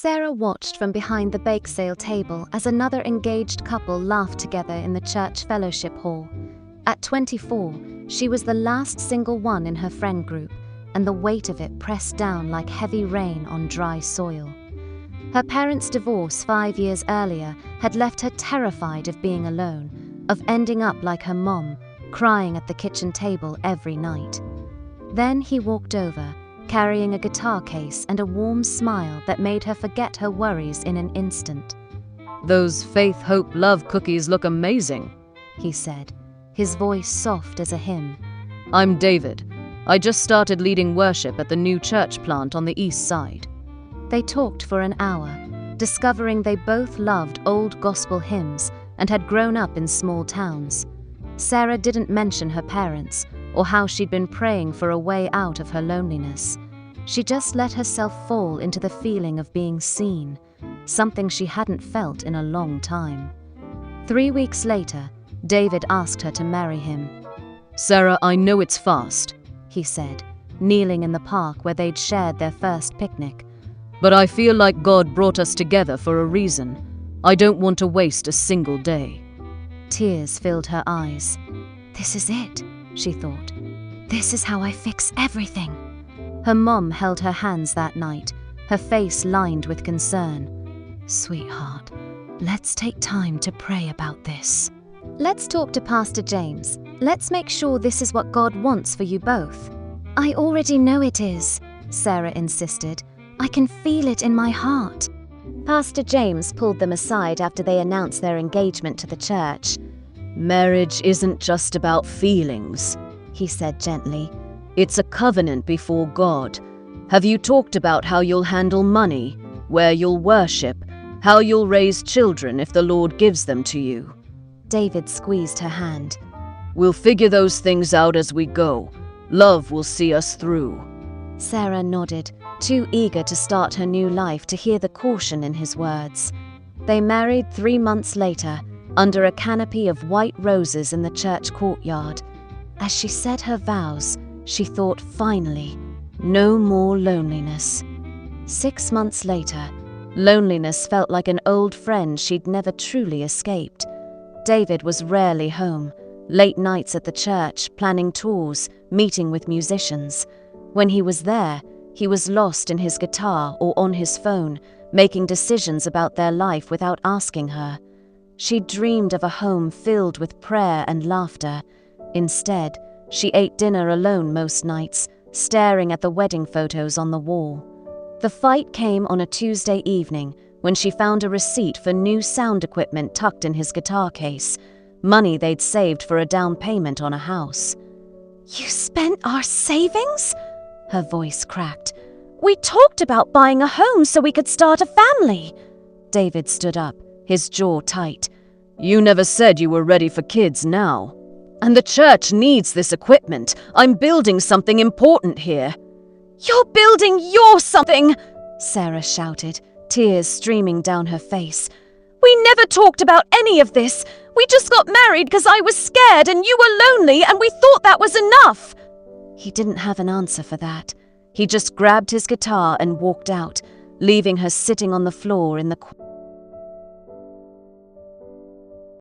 Sarah watched from behind the bake sale table as another engaged couple laughed together in the church fellowship hall. At 24, she was the last single one in her friend group, and the weight of it pressed down like heavy rain on dry soil. Her parents' divorce 5 years earlier had left her terrified of being alone, of ending up like her mom, crying at the kitchen table every night. Then he walked over, carrying a guitar case and a warm smile that made her forget her worries in an instant. "Those faith, hope, love cookies look amazing," he said, his voice soft as a hymn. "I'm David. I just started leading worship at the new church plant on the east side." They talked for an hour, discovering they both loved old gospel hymns and had grown up in small towns. Sarah didn't mention her parents or how she'd been praying for a way out of her loneliness. She just let herself fall into the feeling of being seen, something she hadn't felt in a long time. 3 weeks later, David asked her to marry him. "Sarah, I know it's fast," he said, kneeling in the park where they'd shared their first picnic. "But I feel like God brought us together for a reason. I don't want to waste a single day." Tears filled her eyes. "This is it," she thought. "This is how I fix everything." Her mom held her hands that night, her face lined with concern. "Sweetheart, let's take time to pray about this. Let's talk to Pastor James. Let's make sure this is what God wants for you both." "I already know it is," Sarah insisted. "I can feel it in my heart." Pastor James pulled them aside after they announced their engagement to the church. "Marriage isn't just about feelings," he said gently. "It's a covenant before God. Have you talked about how you'll handle money, where you'll worship, how you'll raise children if the Lord gives them to you?" David squeezed her hand. "We'll figure those things out as we go. Love will see us through." Sarah nodded, too eager to start her new life to hear the caution in his words. They married 3 months later, under a canopy of white roses in the church courtyard. As she said her vows, she thought, finally, no more loneliness. 6 months later, loneliness felt like an old friend she'd never truly escaped. David was rarely home, late nights at the church, planning tours, meeting with musicians. When he was there, he was lost in his guitar or on his phone, making decisions about their life without asking her. She dreamed of a home filled with prayer and laughter. Instead, she ate dinner alone most nights, staring at the wedding photos on the wall. The fight came on a Tuesday evening when she found a receipt for new sound equipment tucked in his guitar case, money they'd saved for a down payment on a house. "You spent our savings?" Her voice cracked. "We talked about buying a home so we could start a family." David stood up, his jaw tight. "You never said you were ready for kids now. And the church needs this equipment. I'm building something important here." "You're building your something!" Sarah shouted, tears streaming down her face. "We never talked about any of this. We just got married because I was scared and you were lonely and we thought that was enough." He didn't have an answer for that. He just grabbed his guitar and walked out, leaving her sitting on the floor in the